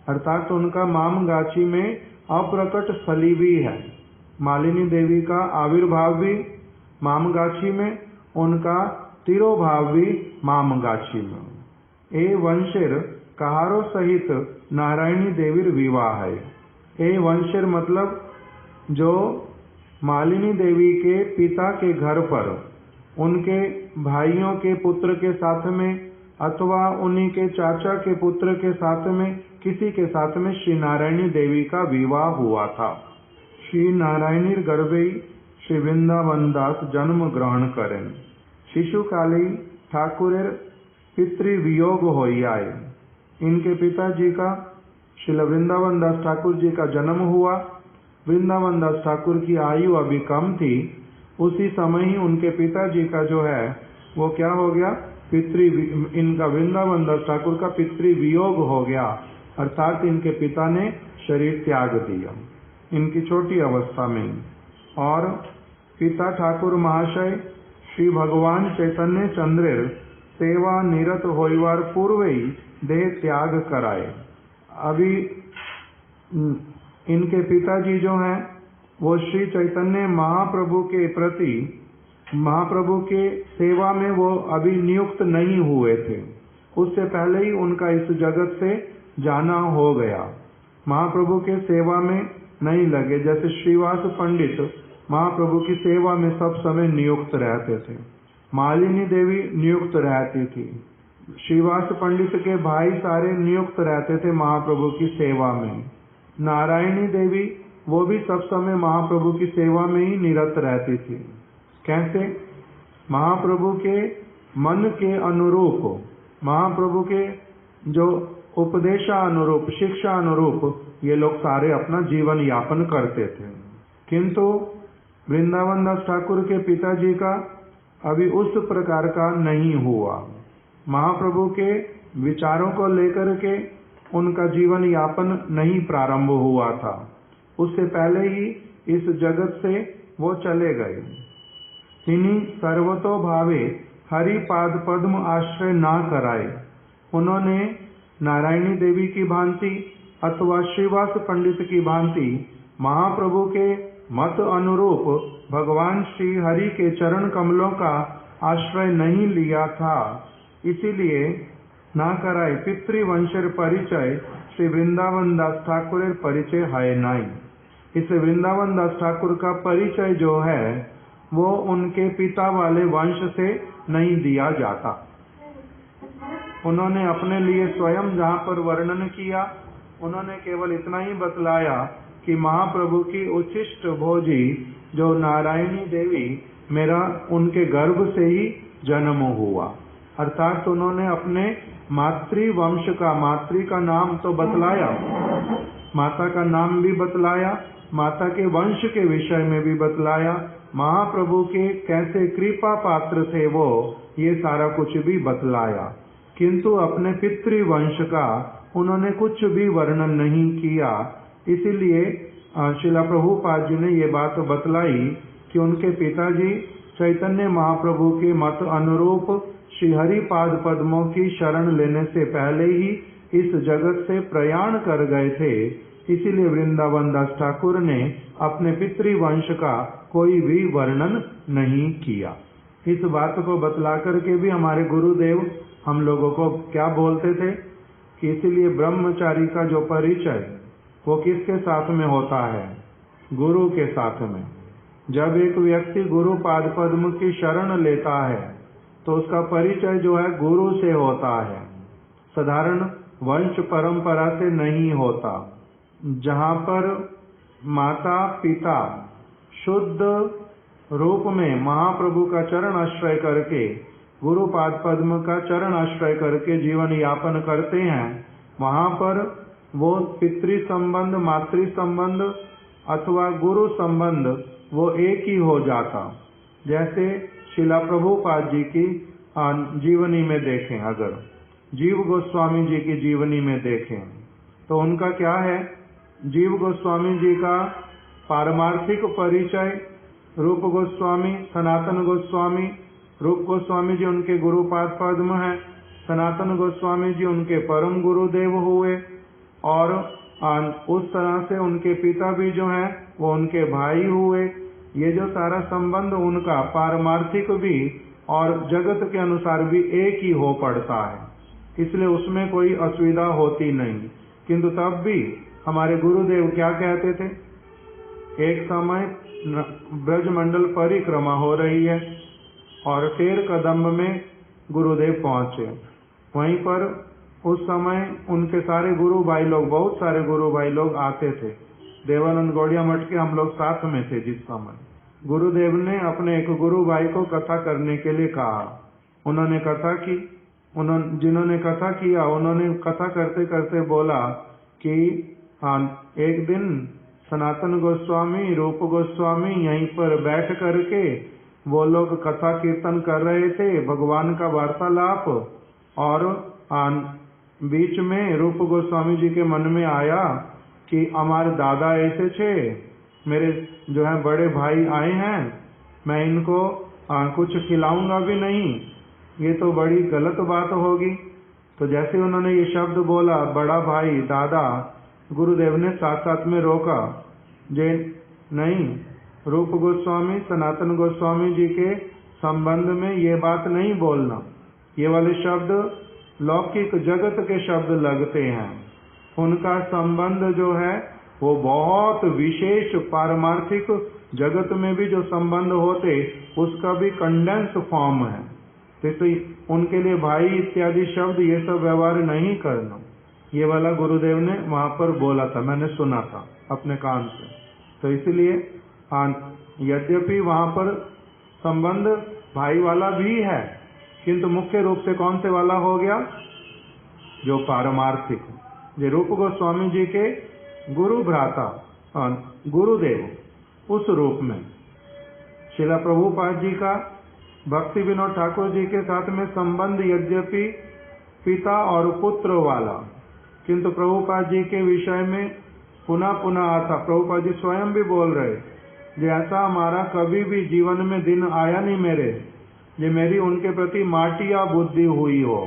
अर्थात उनका मामगाछी में अप्रकट स्थली भी है। मालिनी देवी का आविर्भाव भी मामगाछी में, उनका तिरोभाव भी मामगाछी में। ए वंशेर कहारो सहित नारायणी देवीर विवाह है। ए वंशेर मतलब जो मालिनी देवी के पिता के घर पर उनके भाइयों के पुत्र के साथ में अथवा उन्हीं के चाचा के पुत्र के साथ में किसी के साथ में श्री नारायणी देवी का विवाह हुआ था। श्री नारायणीर गर्भे श्री वृंदावन दास जन्म ग्रहण करें। शिशुकाली ठाकुरेर पितृवियोग होइयाए। इनके पिताजी का श्री वृंदावन दास ठाकुर जी का जन्म हुआ। वृंदावन दास ठाकुर की आयु अभी कम थी, उसी समय ही उनके पिताजी का जो है वो क्या हो गया? इनका वृंदावन दास ठाकुर का पितृवियोग हो गया, अर्थात इनके पिता ने शरीर त्याग दिया इनकी छोटी अवस्था में। और पिता ठाकुर महाशय श्री भगवान चैतन्य चंद्रेर सेवा निरत होइवार पूर्व ही देह त्याग कराए। अभी इनके पिताजी जो हैं वो श्री चैतन्य महाप्रभु के प्रति, महाप्रभु के सेवा में वो अभी नियुक्त नहीं हुए थे। उससे पहले ही उनका इस जगत से जाना हो गया। महाप्रभु के सेवा में नहीं लगे। जैसे श्रीवास पंडित महाप्रभु की सेवा में सब समय नियुक्त रहते थे, मालिनी देवी नियुक्त रहती थी, श्रीवास पंडित के भाई सारे नियुक्त रहते थे महाप्रभु की सेवा में। नारायणी देवी वो भी सब समय महाप्रभु की सेवा में ही निरत रहती थी। कैसे? महाप्रभु के मन के अनुरूप, महाप्रभु के जो उपदेशानुरूप, शिक्षा अनुरूप ये लोग सारे अपना जीवन यापन करते थे। किंतु वृंदावन दास ठाकुर के पिताजी का अभी उस प्रकार का नहीं हुआ। महाप्रभु के विचारों को लेकर के उनका जीवन यापन नहीं प्रारंभ हुआ था, उससे पहले ही इस जगत से वो चले गए। तिन्हीं सर्वतो भावे हरि पाद पद्म आश्रय ना कराए। उन्होंने नारायणी देवी की भांति अथवा श्रीवास पंडित की भांति महाप्रभु के मत अनुरूप भगवान श्री हरि के चरण कमलों का आश्रय नहीं लिया था, इसीलिए ना कराए। पितृवंशर परिचय श्री वृंदावन दास ठाकुर परिचय है नहीं। इस वृंदावन दास ठाकुर का परिचय जो है वो उनके पिता वाले वंश से नहीं दिया जाता। उन्होंने अपने लिए स्वयं जहाँ पर वर्णन किया, उन्होंने केवल इतना ही बतलाया कि महाप्रभु की उच्छिष्ट भोजी जो नारायणी देवी मेरा उनके गर्भ से ही जन्म हुआ। अर्थात उन्होंने अपने मातृवंश का, मातृ का नाम तो बतलाया, माता का नाम भी बतलाया, माता के वंश के विषय में भी बतलाया, महाप्रभु के कैसे कृपा पात्र थे वो, ये सारा कुछ भी बतलाया। किंतु अपने पितृवंश का उन्होंने कुछ भी वर्णन नहीं किया। इसीलिए श्रीला प्रभुपाद जी ने ये बात बतलाई कि उनके पिताजी चैतन्य महाप्रभु के मत अनुरूप श्री हरि पाद पद्मों की शरण लेने से पहले ही इस जगत से प्रयाण कर गए थे। इसीलिए वृंदावन दास ठाकुर ने अपने पितृवंश का कोई भी वर्णन नहीं किया। इस बात को बतला करके भी हमारे गुरुदेव हम लोगों को क्या बोलते थे कि इसीलिए ब्रह्मचारी का जो परिचय वो किसके साथ में होता है? गुरु के साथ में। जब एक व्यक्ति गुरु पाद पद्म की शरण लेता है तो उसका परिचय जो है गुरु से होता है, साधारण वंश परंपरा से नहीं होता। जहाँ पर माता पिता शुद्ध रूप में महाप्रभु का चरण आश्रय करके, गुरु पाद पद्म का चरण आश्रय करके जीवन यापन करते हैं, वहाँ पर वो पितृ संबंध, मातृ संबंध अथवा गुरु संबंध वो एक ही हो जाता। जैसे शिला प्रभुपाद जी की जीवनी में देखें, अगर जीव गोस्वामी जी की जीवनी में देखें तो उनका क्या है? जीव गोस्वामी जी का पारमार्थिक परिचय रूप गोस्वामी, सनातन गोस्वामी, रूप गोस्वामी जी उनके गुरुपाद पद्म हैं, सनातन गोस्वामी जी उनके परम गुरुदेव हुए, और उस तरह से उनके पिता भी जो हैं वो उनके भाई हुए। ये जो सारा संबंध उनका पारमार्थिक भी और जगत के अनुसार भी एक ही हो पड़ता है, इसलिए उसमें कोई असुविधा होती नहीं। किंतु तब भी हमारे गुरुदेव क्या कहते थे? एक समय ब्रजमंडल परिक्रमा हो रही है और टेर कदम्ब में गुरुदेव पहुंचे। वहीं पर उस समय उनके सारे गुरु भाई लोग, बहुत सारे गुरु भाई लोग आते थे। देवानंद गौड़िया मठ के हम लोग साथ में थे जिस समय। गुरुदेव ने अपने एक गुरु भाई को कथा करने के लिए कहा। उन्होंने कथा की, जिन्होंने कथा किया उन्होंने कथा करते करते बोला कि एक दिन सनातन गोस्वामी, रूप गोस्वामी यहीं पर बैठ करके वो लोग कथा कीर्तन कर रहे थे, भगवान का वार्तालाप, और बीच में रूप गोस्वामी जी के मन में आया कि हमारे दादा ऐसे थे, मेरे जो है बड़े भाई आए हैं, मैं इनको कुछ खिलाऊंगा भी नहीं, ये तो बड़ी गलत बात होगी। तो जैसे उन्होंने ये शब्द बोला बड़ा भाई, दादा, गुरुदेव ने साथ साथ में रोका, जे नहीं, रूप गोस्वामी सनातन गोस्वामी जी के संबंध में ये बात नहीं बोलना, ये वाले शब्द लौकिक जगत के शब्द लगते हैं। उनका संबंध जो है वो बहुत विशेष पारमार्थिक जगत में भी जो संबंध होते उसका भी कंडेंस फॉर्म है। तो उनके लिए भाई इत्यादि शब्द ये सब व्यवहार नहीं करना, ये वाला गुरुदेव ने वहां पर बोला था, मैंने सुना था अपने कान से। तो इसलिए यद्यपि वहां पर संबंध भाई वाला भी है, किंतु मुख्य रूप से कौन से वाला हो गया? जो पारमार्थिक, जो रूप गोस्वामी जी के गुरु भ्राता गुरुदेव, उस रूप में शिला प्रभुपाद जी का भक्ति विनोद ठाकुर जी के साथ में संबंध यद्यपि पिता और पुत्र वाला, किंतु प्रभुपाद जी के विषय में पुनः पुनः आता। प्रभुपाद जी स्वयं भी बोल रहे, जैसा हमारा कभी भी जीवन में दिन आया नहीं मेरे, ये मेरी उनके प्रति माटिया बुद्धि हुई हो।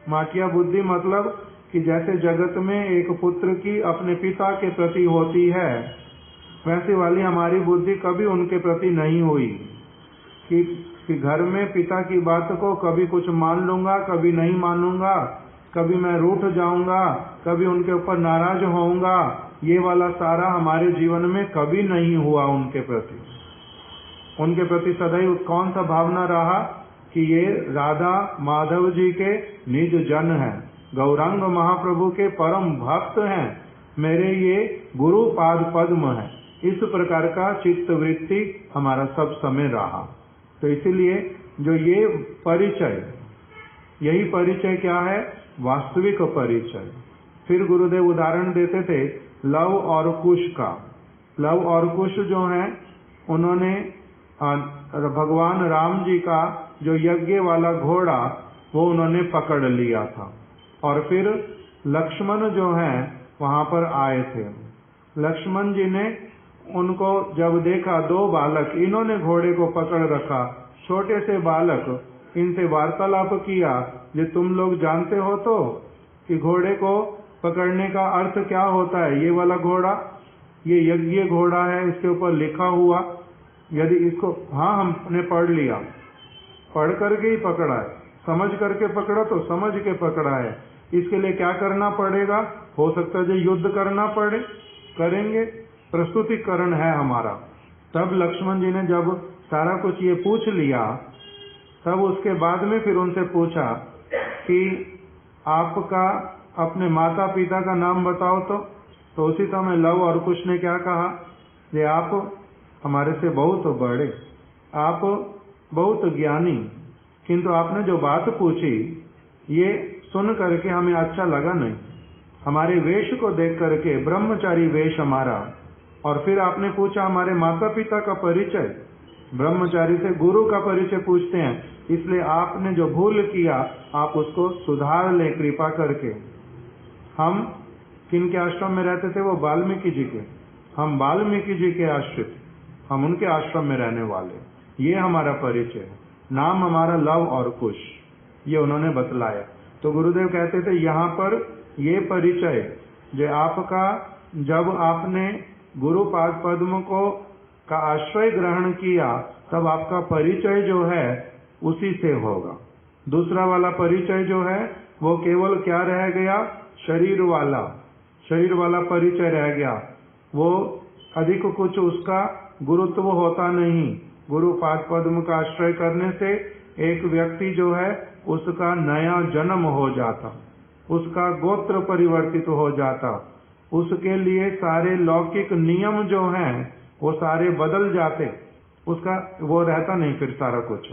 माटिया बुद्धि मतलब कि जैसे जगत में एक पुत्र की अपने पिता के प्रति होती है, वैसे वाली हमारी बुद्धि कभी उनके प्रति नहीं हुई कि घर में पिता की बात को कभी कुछ मान लूंगा, कभी नहीं मानूंगा, कभी मैं रूठ जाऊंगा, कभी उनके ऊपर नाराज होऊंगा। ये वाला सारा हमारे जीवन में कभी नहीं हुआ उनके प्रति। उनके प्रति सदैव कौन सा भावना रहा कि ये राधा माधव जी के निज जन हैं, गौरांग महाप्रभु के परम भक्त हैं, मेरे ये गुरु पाद पद्म है। इस प्रकार का चित्त वृत्ति हमारा सब समय रहा। तो इसीलिए जो ये परिचय, यही परिचय क्या है? वास्तविक परिचय। फिर गुरुदेव उदाहरण देते थे लव और कुश का। लव और कुश जो है, उन्होंने भगवान राम जी का जो यज्ञ वाला घोड़ा वो उन्होंने पकड़ लिया था, और फिर लक्ष्मण जो है वहां पर आए थे। लक्ष्मण जी ने उनको जब देखा, दो बालक, इन्होंने घोड़े को पकड़ रखा, छोटे से बालक, इनसे वार्तालाप किया, जो तुम लोग जानते हो तो कि घोड़े को पकड़ने का अर्थ क्या होता है? ये वाला घोड़ा, ये यज्ञ घोड़ा है, इसके ऊपर लिखा हुआ, यदि इसको, हाँ हमने पढ़ लिया, पढ़ करके ही पकड़ा है, समझ करके पकड़ा तो समझ के पकड़ा है। इसके लिए क्या करना पड़ेगा? हो सकता है जो युद्ध करना पड़े, करेंगे, प्रस्तुतिकरण है हमारा। तब लक्ष्मण जी ने जब सारा कुछ ये पूछ लिया, तब उसके बाद में फिर उनसे पूछा कि आपका अपने माता पिता का नाम बताओ। तो उसी समय लव और कुश ने क्या कहा? ये आप हमारे से बहुत बड़े, आप बहुत ज्ञानी, किंतु आपने जो बात पूछी ये सुन करके हमें अच्छा लगा नहीं। हमारे वेश को देख करके, ब्रह्मचारी वेश हमारा, और फिर आपने पूछा हमारे माता पिता का परिचय। ब्रह्मचारी से गुरु का परिचय पूछते हैं, इसलिए आपने जो भूल किया आप उसको सुधार लें कृपा करके। हम किनके आश्रम में रहते थे? वो वाल्मीकि जी के। हम वाल्मीकि जी के आश्रित, हम उनके आश्रम में रहने वाले। ये हमारा परिचय है, नाम हमारा लव और कुश, ये उन्होंने बतलाया। तो गुरुदेव कहते थे यहाँ पर ये परिचय जो आपका, जब आपने गुरु पाद पद्म को का आश्रय ग्रहण किया तब आपका परिचय जो है उसी से होगा। दूसरा वाला परिचय जो है वो केवल क्या रह गया? शरीर वाला परिचय रह गया। वो अधिक कुछ उसका गुरुत्व होता नहीं। गुरु पाद पद्म का आश्रय करने से एक व्यक्ति जो है उसका नया जन्म हो जाता, उसका गोत्र परिवर्तित हो जाता, उसके लिए सारे लौकिक नियम जो हैं वो सारे बदल जाते, उसका वो रहता नहीं फिर सारा कुछ,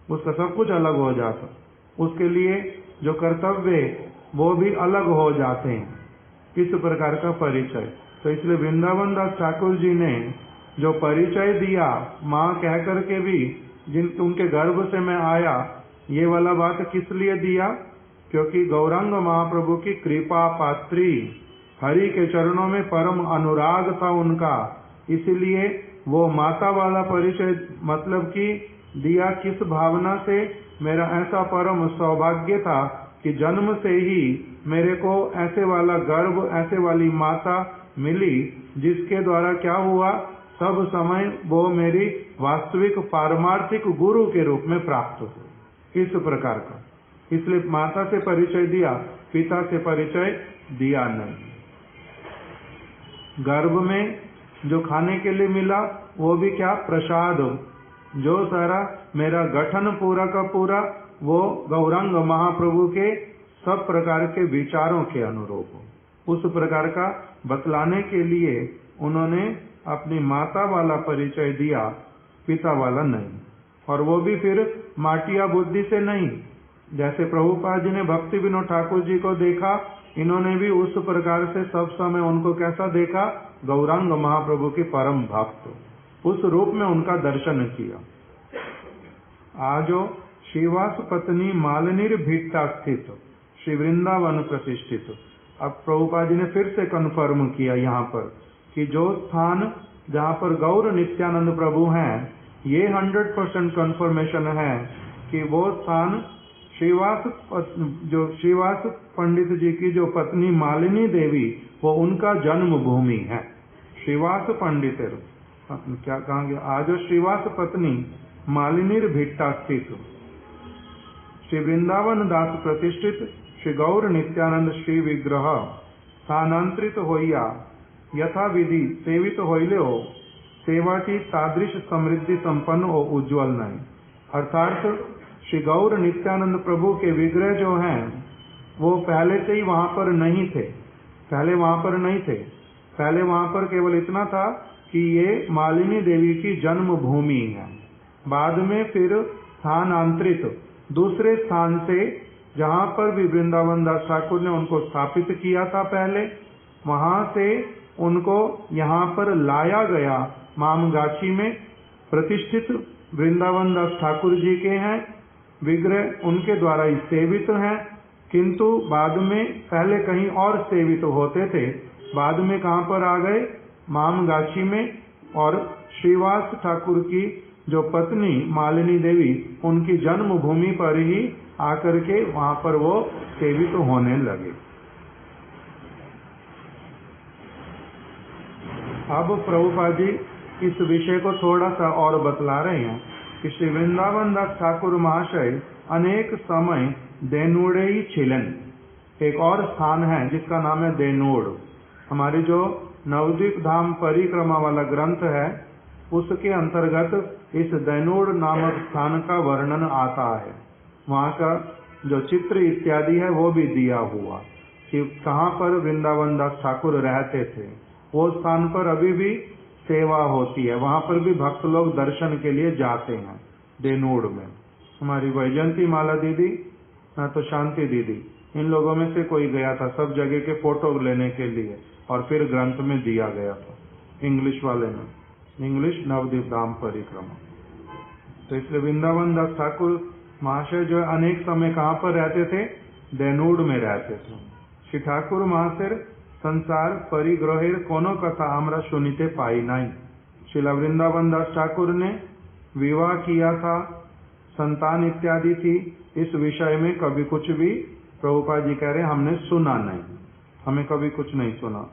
उसका सब कुछ अलग हो जाता, उसके लिए जो कर्तव्य वो भी अलग हो जाते हैं। इस प्रकार का परिचय। तो इसलिए वृंदावन दास ठाकुर जी ने जो परिचय दिया, माँ कह करके भी, जिन उनके गर्भ से मैं आया, ये वाला बात किस लिए दिया? क्योंकि गौरांग महाप्रभु की कृपा पात्री, हरि के चरणों में परम अनुराग था उनका, इसलिए वो माता वाला परिचय मतलब कि दिया किस भावना से? मेरा ऐसा परम सौभाग्य था कि जन्म से ही मेरे को ऐसे वाला गर्भ, ऐसे वाली माता मिली जिसके द्वारा क्या हुआ, सब समय वो मेरी वास्तविक पारमार्थिक गुरु के रूप में प्राप्त हुई। इस प्रकार का, इसलिए माता से परिचय दिया, पिता से परिचय दिया नहीं। गर्भ में जो खाने के लिए मिला वो भी क्या? प्रसाद। जो सारा मेरा गठन पूरा का पूरा वो गौरांग महाप्रभु के सब प्रकार के विचारों के अनुरूप, उस प्रकार का बतलाने के लिए उन्होंने अपनी माता वाला परिचय दिया, पिता वाला नहीं। और वो भी फिर माटिया बुद्धि से नहीं। जैसे प्रभुपाद जी ने भक्ति विनोद ठाकुर जी को देखा, इन्होंने भी उस प्रकार से सब समय उनको कैसा देखा? गौरांग महाप्रभु के परम भक्त, उस रूप में उनका दर्शन किया। आजो श्रीवास पत्नी मालिनीर भीटा स्थित, श्री वृंदावन प्रतिष्ठित। अब प्रभुपाद जी ने फिर से कन्फर्म किया यहाँ पर कि जो स्थान जहाँ पर गौर नित्यानंद प्रभु हैं, ये 100% कन्फर्मेशन है कि वो स्थान श्रीवास पंडित जी की जो पत्नी मालिनी देवी, वो उनका जन्म भूमि है। श्रीवास पंडित क्या कहेंगे? आज श्रीवास पत्नी मालिनीर भिट्टा स्थित, श्री वृंदावन दास प्रतिष्ठित श्री गौर नित्यानंद श्री विग्रह स्थानांतरित होइया यथा विधि सेवित होइले हो, सेवा की तादृश समृद्धि संपन्न हो उज्ज्वल नहीं। अर्थात श्री गौर नित्यानंद प्रभु के विग्रह जो हैं वो पहले से ही वहां पर नहीं थे, पहले वहां पर केवल इतना था कि ये मालिनी देवी की जन्म भूमि है। बाद में फिर स्थानांतरित दूसरे स्थान से, जहां पर भी वृंदावन दास ठाकुर ने उनको स्थापित किया था पहले, वहां से उनको यहाँ पर लाया गया। मामगाछी में प्रतिष्ठित वृंदावन दास ठाकुर जी के हैं विग्रह, उनके द्वारा ही सेवित हैं, किंतु बाद में पहले कहीं और सेवित होते थे, बाद में कहाँ पर आ गए? मामगाछी में। और श्रीवास ठाकुर की जो पत्नी मालिनी देवी, उनकी जन्म भूमि पर ही आकर के वहां पर वो सेवित होने लगे। अब प्रभुपाद जी इस विषय को थोड़ा सा और बतला रहे हैं कि श्री वृंदावन दास ठाकुर महाशय अनेक समय देनुड़ई छिलन, एक और स्थान है जिसका नाम है देनुड़। हमारी जो नवद्वीप धाम परिक्रमा वाला ग्रंथ है उसके अंतर्गत इस देनुड़ नामक स्थान का वर्णन आता है। वहाँ का जो चित्र इत्यादि है वो भी दिया हुआ कि कहाँ पर वृंदावन दास ठाकुर रहते थे। वो स्थान पर अभी भी सेवा होती है, वहाँ पर भी भक्त लोग दर्शन के लिए जाते हैं देनुड़ में। हमारी वैजयंती माला दीदी ना तो शांति दीदी, इन लोगों में से कोई गया था सब जगह के फोटो लेने के लिए और फिर ग्रंथ में दिया गया था इंग्लिश वाले में, इंग्लिश नवद्वीप धाम परिक्रमा। तो इसलिए वृंदावन दास ठाकुर महाशय जो अनेक समय कहाँ पर रहते थे, देनुड़ में रहते थे। श्री ठाकुर महाशय संसार परिग्रहेर कोनो कथा हमरा सुनिते पाई नहीं। श्रीला वृंदावन दास ठाकुर ने विवाह किया था, संतान इत्यादि थी, इस विषय में कभी कुछ भी प्रभुपाद जी कह रहे हमने सुना नहीं, हमें कभी कुछ नहीं सुना।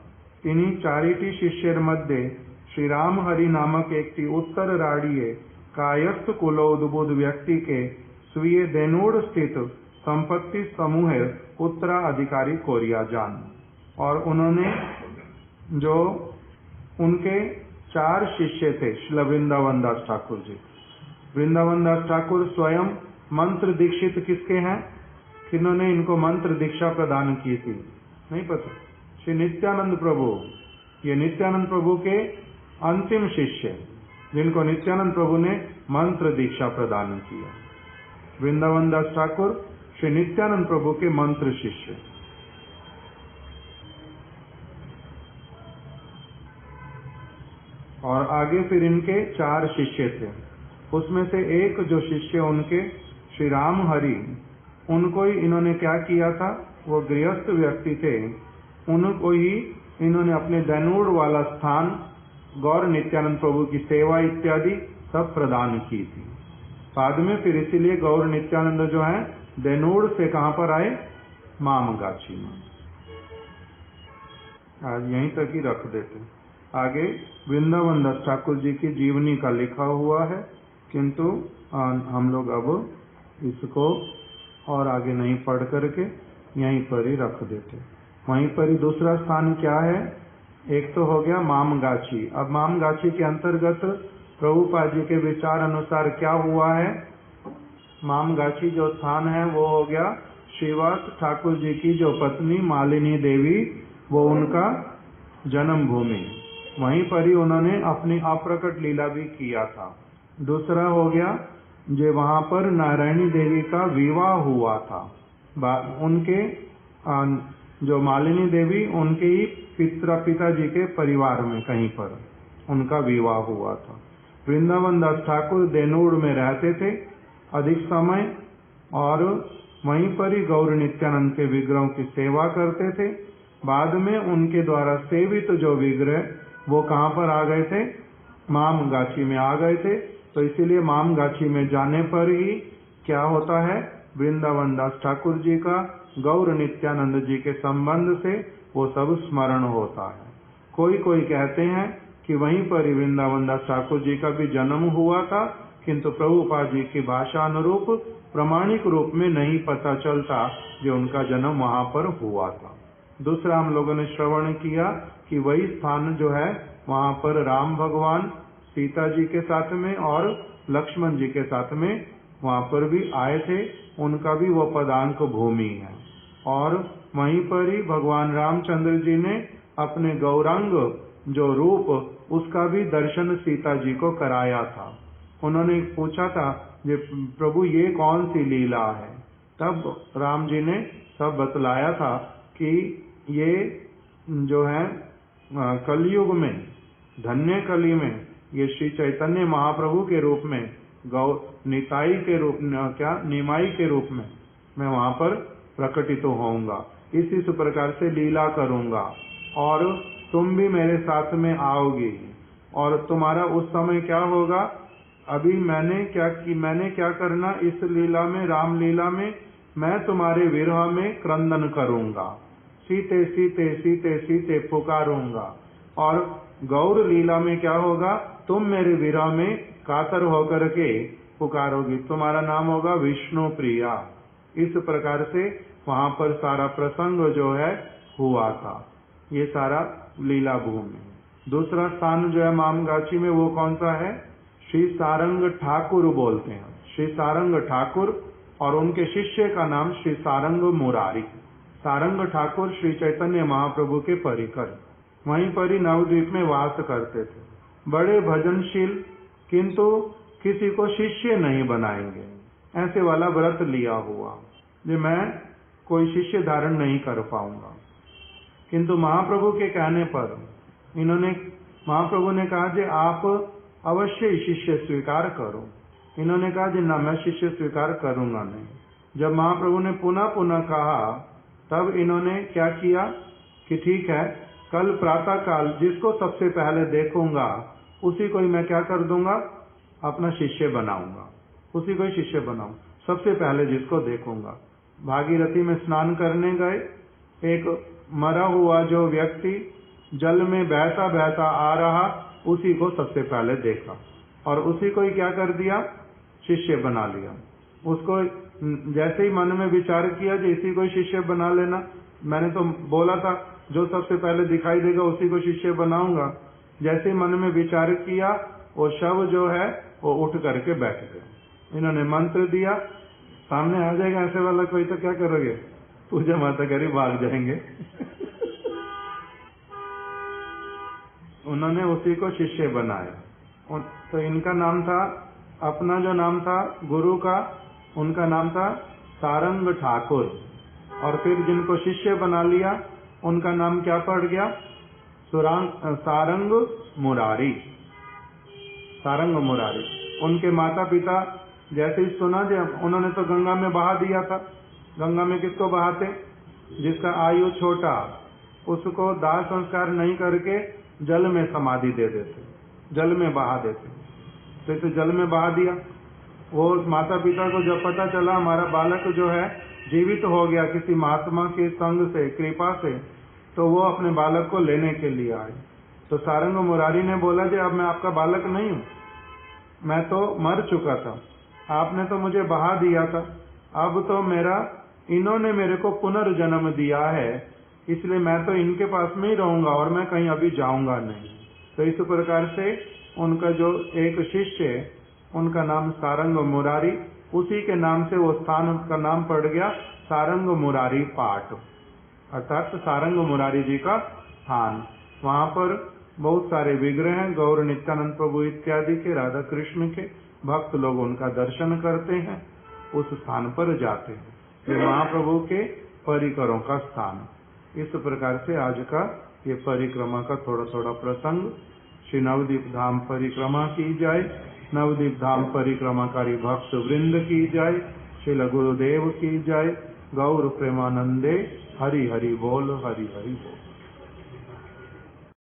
इन्हीं चारिटी शिष्यर मध्य श्री राम हरि नामक एक उत्तर राड़ीय कायस्थ कुलोद्भुत व्यक्ति के स्वीय देनुड़ स्थित संपत्ति समूह उत्तराधिकारी कोरिया जान। और उन्होंने जो उनके 4 शिष्य थे श्री वृंदावन दास ठाकुर जी। वृंदावन दास ठाकुर स्वयं मंत्र दीक्षित किसके हैं, किन्होंने इनको मंत्र दीक्षा प्रदान की थी, नहीं पता। श्री नित्यानंद प्रभु, ये नित्यानंद प्रभु के अंतिम शिष्य जिनको नित्यानंद प्रभु ने मंत्र दीक्षा प्रदान किया। वृंदावन दास ठाकुर श्री नित्यानंद प्रभु के मंत्र शिष्य। और आगे फिर इनके 4 शिष्य थे, उसमें से एक जो शिष्य उनके श्री राम हरि, उनको ही इन्होंने क्या किया था, वो गृहस्थ व्यक्ति थे, उनको ही इन्होंने अपने देनुड़ वाला स्थान गौर नित्यानंद प्रभु की सेवा इत्यादि सब प्रदान की थी। बाद में फिर इसीलिए गौर नित्यानंद जो है देनुड़ से कहां पर आए, मामगाछी में। आज यहीं तक ही रख देते। आगे वृंदावन दास ठाकुर जी की जीवनी का लिखा हुआ है, किंतु हम लोग अब इसको और आगे नहीं पढ़ करके यहीं पर ही रख देते। वहीं पर ही दूसरा स्थान क्या है, एक तो हो गया मामगाछी। अब मामगाछी के अंतर्गत प्रभुपाद जी के विचार अनुसार क्या हुआ है, मामगाछी जो स्थान है वो हो गया श्रीवास ठाकुर जी की जो पत्नी मालिनी देवी, वो उनका जन्म भूमि, वहीं पर ही उन्होंने अपनी अप्रकट लीला भी किया था। दूसरा हो गया जो वहां पर नारायणी देवी का विवाह हुआ था, उनके जो मालिनी देवी उनके ही पिताजी के परिवार में कहीं पर उनका विवाह हुआ था। वृंदावन दास ठाकुर देनुड़ में रहते थे अधिक समय, और वहीं पर ही गौर नित्यानंद के विग्रहों की सेवा करते थे। बाद में उनके द्वारा सेवित जो विग्रह वो कहाँ पर आ गए थे, मामगाछी में आ गए थे। तो इसीलिए मामगाछी में जाने पर ही क्या होता है, वृंदावन दास ठाकुर जी का गौर नित्यानंद जी के संबंध से वो सब स्मरण होता है। कोई कोई कहते हैं कि वहीं पर ही वृंदावन दास ठाकुर जी का भी जन्म हुआ था, किंतु प्रभुपाद जी की भाषा अनुरूप प्रमाणिक रूप में नहीं पता चलता जो उनका जन्म वहां पर हुआ था। दूसरा हम लोगों ने श्रवण किया कि वही स्थान जो है वहां पर राम भगवान सीता जी के साथ में और लक्ष्मण जी के साथ में वहां पर भी आए थे, उनका भी वो पदांक भूमि है। और वहीं पर ही भगवान रामचंद्र जी ने अपने गौरांग जो रूप उसका भी दर्शन सीता जी को कराया था। उन्होंने पूछा था ये प्रभु ये कौन सी लीला है, तब राम जी ने सब बतलाया था कि ये जो है कलयुग में, धन्य कली में, ये श्री चैतन्य महाप्रभु के रूप में निताई के रूप में, क्या निमाई के रूप में मैं वहां पर प्रकटित होऊंगा, इस प्रकार से लीला करूंगा और तुम भी मेरे साथ में आओगी। और तुम्हारा उस समय क्या होगा, अभी मैंने क्या करना इस लीला में, राम लीला में, मैं तुम्हारे विरह में क्रंदन करूंगा, सीते सीते सीते सीते पुकारूंगा। और गौर लीला में क्या होगा, तुम मेरे विरह में कातर होकर के पुकारोगी, तुम्हारा नाम होगा विष्णु प्रिया। इस प्रकार से वहां पर सारा प्रसंग जो है हुआ था। ये सारा लीला भूमि। दूसरा स्थान जो है मामगाछी में वो कौन सा है, श्री सारंग ठाकुर बोलते हैं। श्री सारंग ठाकुर और उनके शिष्य का नाम श्री सारंग मुरारी। सारंग ठाकुर श्री चैतन्य महाप्रभु के परिकर, वहीं पर ही नवद्वीप में वास करते थे। बड़े भजनशील, किंतु किसी को शिष्य नहीं बनाएंगे, ऐसे वाला व्रत लिया हुआ जो मैं कोई शिष्य धारण नहीं कर पाऊंगा। किंतु महाप्रभु के कहने पर महाप्रभु ने कहा कि आप अवश्य ही शिष्य स्वीकार करो। इन्होंने कहा कि ना, मैं शिष्य स्वीकार करूंगा नहीं। जब महाप्रभु ने पुनः पुनः कहा, तब इन्होंने क्या किया कि ठीक है, कल प्रातः काल जिसको सबसे पहले देखूंगा उसी को ही मैं क्या कर दूंगा, अपना शिष्य बनाऊंगा। उसी को ही शिष्य बनाऊं, सबसे पहले जिसको देखूंगा। भागीरथी में स्नान करने गए, एक मरा हुआ जो व्यक्ति जल में बहता बहता आ रहा, उसी को सबसे पहले देखा और उसी को ही क्या कर दिया, शिष्य बना लिया। उसको जैसे ही मन में विचार किया कि इसी को ही शिष्य बना लेना, मैंने तो बोला था जो सबसे पहले दिखाई देगा उसी को शिष्य बनाऊंगा। जैसे ही मन में विचार किया, वो शव जो है वो उठ करके बैठ गया। इन्होंने मंत्र दिया, सामने आ जाएगा ऐसे वाला कोई तो क्या करोगे, पूजा माता करी भाग जाएंगे। उन्होंने उसी को शिष्य बनाया। तो इनका नाम था, अपना जो नाम था गुरु का, उनका नाम था सारंग ठाकुर। और फिर जिनको शिष्य बना लिया उनका नाम क्या पड़ गया, सारंग मुरारी। सारंग मुरारी। उनके माता पिता जैसे ही सुना, जब उन्होंने तो गंगा में बहा दिया था। गंगा में किसको बहाते, जिसका आयु छोटा, उसको दाह संस्कार नहीं करके जल में समाधि दे देते, जल में बहा देते। तो इसे जल में बहा दिया। वो माता पिता को जब पता चला हमारा बालक जो है जीवित हो गया किसी महात्मा के संग से, कृपा से, तो वो अपने बालक को लेने के लिए आए। तो सारंग मुरारी ने बोला कि अब मैं आपका बालक नहीं हूँ, मैं तो मर चुका था, आपने तो मुझे बहा दिया था, अब तो इन्होंने मेरे को पुनर्जन्म दिया है, इसलिए मैं तो इनके पास में ही रहूंगा और मैं कहीं अभी जाऊंगा नहीं। तो इस प्रकार से उनका जो एक शिष्य है, उनका नाम सारंग मुरारी, उसी के नाम से वो स्थान का नाम पड़ गया सारंग मुरारी पाट, अर्थात सारंग मुरारी जी का स्थान। वहां पर बहुत सारे विग्रह हैं, गौर नित्यानंद प्रभु इत्यादि के, राधा कृष्ण के। भक्त लोग उनका दर्शन करते हैं, उस स्थान पर जाते हैं। ये महाप्रभु के परिकरों का स्थान। इस प्रकार से आज का ये परिक्रमा का थोड़ा थोड़ा प्रसंग, श्री नवद्वीप धाम परिक्रमा की जाए, नवद्वीप धाम परिक्रमाकारी भक्त वृंद की जाए, श्रील गुरुदेव की जाए। गौर प्रेमानंदे, हरि हरि बोल, हरि हरि बोल।